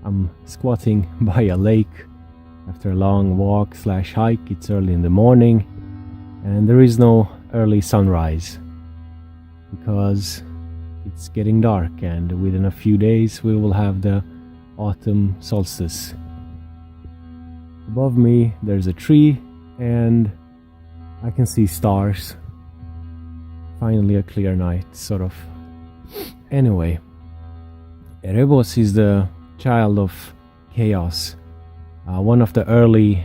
I'm squatting by a lake after a long walk / hike. It's early in the morning and there is no early sunrise because it's getting dark, and within a few days we will have the autumn solstice. Above me there's a tree and I can see stars. Finally a clear night, sort of. Anyway, Erebus is the child of chaos, one of the early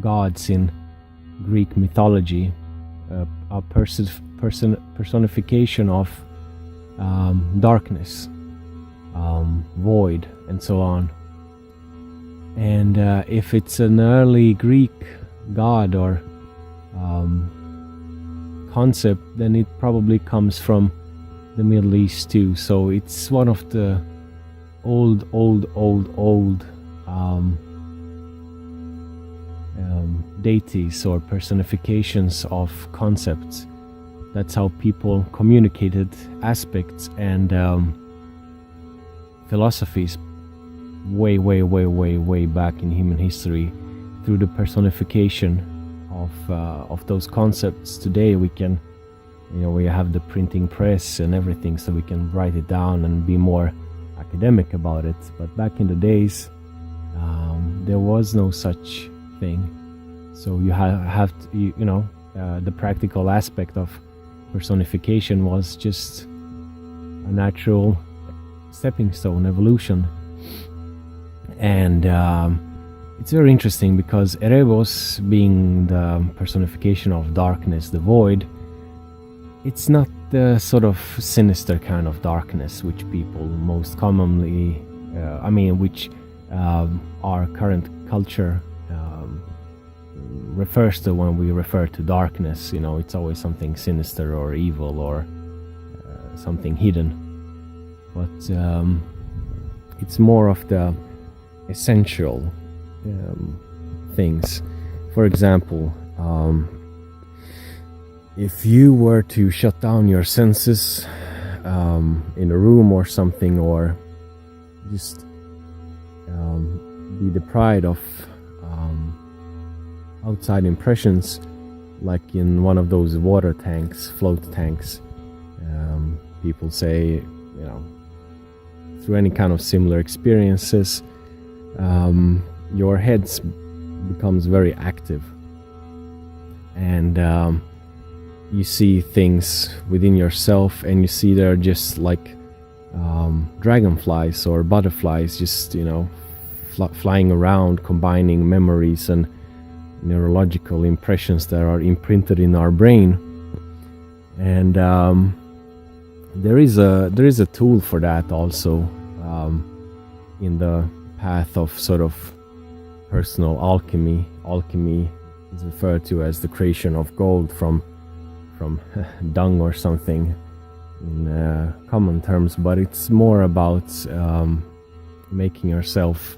gods in Greek mythology, a personification of darkness, void, and so on. And if it's an early Greek god or concept, then it probably comes from the Middle East too. So it's one of the old deities or personifications of concepts. That's how people communicated aspects and philosophies way back in human history, through the personification of those concepts. Today we can, we have the printing press and everything, so we can write it down and be more academic about it. But back in the days, there was no such thing. So you have to, the practical aspect of personification was just a natural stepping stone, evolution. And it's very interesting because Erebus, being the personification of darkness, the void, it's not the sort of sinister kind of darkness which people most commonly, which our current culture refers to when we refer to darkness. It's always something sinister or evil or something hidden. But it's more of the essential things. For example, if you were to shut down your senses in a room or something, or just be deprived of outside impressions, like in one of those water tanks, float tanks, people say, through any kind of similar experiences, your head becomes very active, and you see things within yourself, and you see they're just like dragonflies or butterflies, just flying around, combining memories and neurological impressions that are imprinted in our brain. And there is a tool for that also, in the path of sort of personal alchemy. Alchemy is referred to as the creation of gold from dung or something in common terms, but it's more about making yourself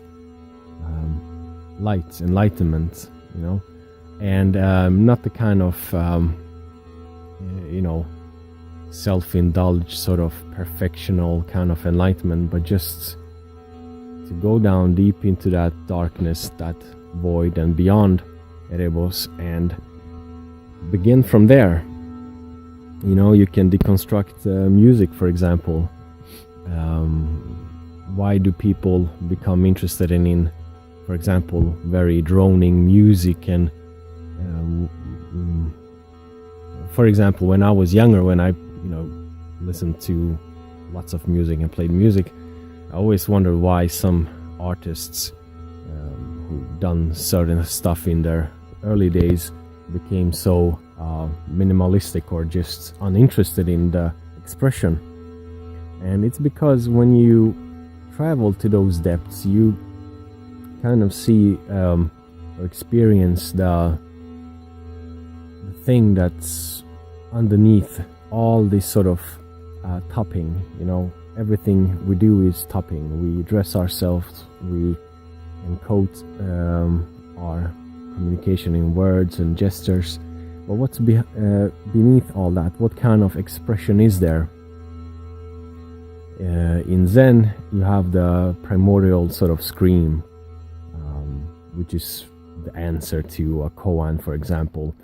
light, enlightenment, and not the kind of self-indulged sort of perfectional kind of enlightenment, but just to go down deep into that darkness, that void, and beyond Erebus, and begin from there. You can deconstruct music, for example. Why do people become interested in, for example, very droning music? And for example, when I was younger, when I listened to lots of music and played music, I always wondered why some artists who've done certain stuff in their early days became so minimalistic or just uninterested in the expression. And it's because when you travel to those depths, you kind of see or experience the thing that's underneath all this sort of topping. Everything we do is topping. We dress ourselves, we encode our communication in words and gestures. But what's beneath all that? What kind of expression is there? In Zen, you have the primordial sort of scream, which is the answer to a koan, for example.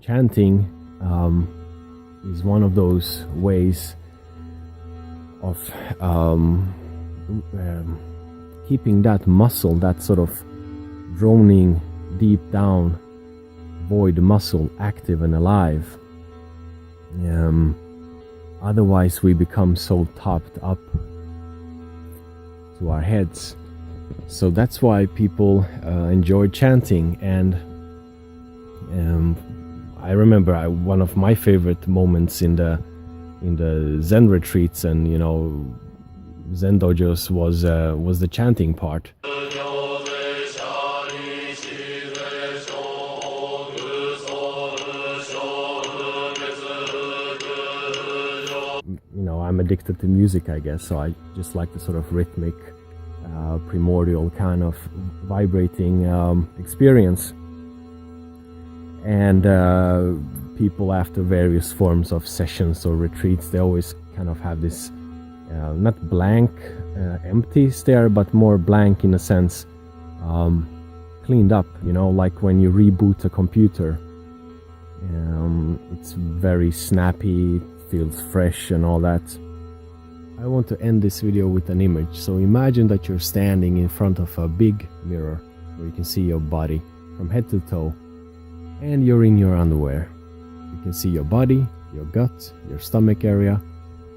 Chanting is one of those ways of keeping that muscle, that sort of droning deep down void muscle, active and alive. Otherwise we become so topped up to our heads. So that's why people enjoy chanting. And I remember one of my favorite moments in the Zen retreats and Zen dojos was the chanting part. I'm addicted to music, I guess, so I just like the sort of rhythmic, primordial kind of vibrating experience. And people after various forms of sessions or retreats, they always kind of have this not blank empty stare, but more blank in a sense, cleaned up, like when you reboot a computer. It's very snappy, feels fresh and all that. I want to end this video with an image. So imagine that you're standing in front of a big mirror where you can see your body from head to toe, and you're in your underwear. You can see your body, your gut, your stomach area,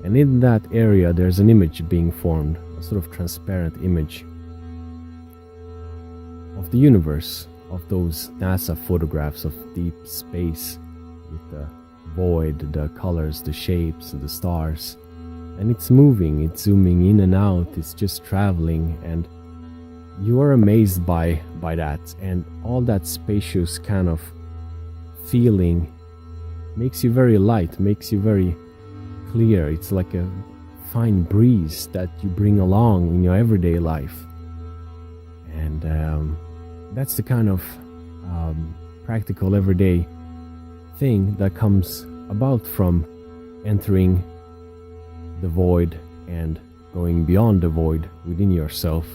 and in that area there's an image being formed, a sort of transparent image of the universe, of those NASA photographs of deep space with the void, the colors, the shapes, the stars. And it's moving, it's zooming in and out, it's just traveling, and you are amazed by that. And all that spacious kind of feeling makes you very light, makes you very clear. It's like a fine breeze that you bring along in your everyday life. And that's the kind of practical everyday thing that comes about from entering the void and going beyond the void within yourself,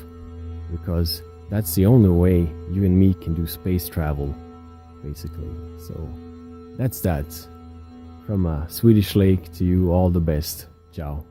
because that's the only way you and me can do space travel, basically. So that's that. From a Swedish lake to you, all the best. Ciao.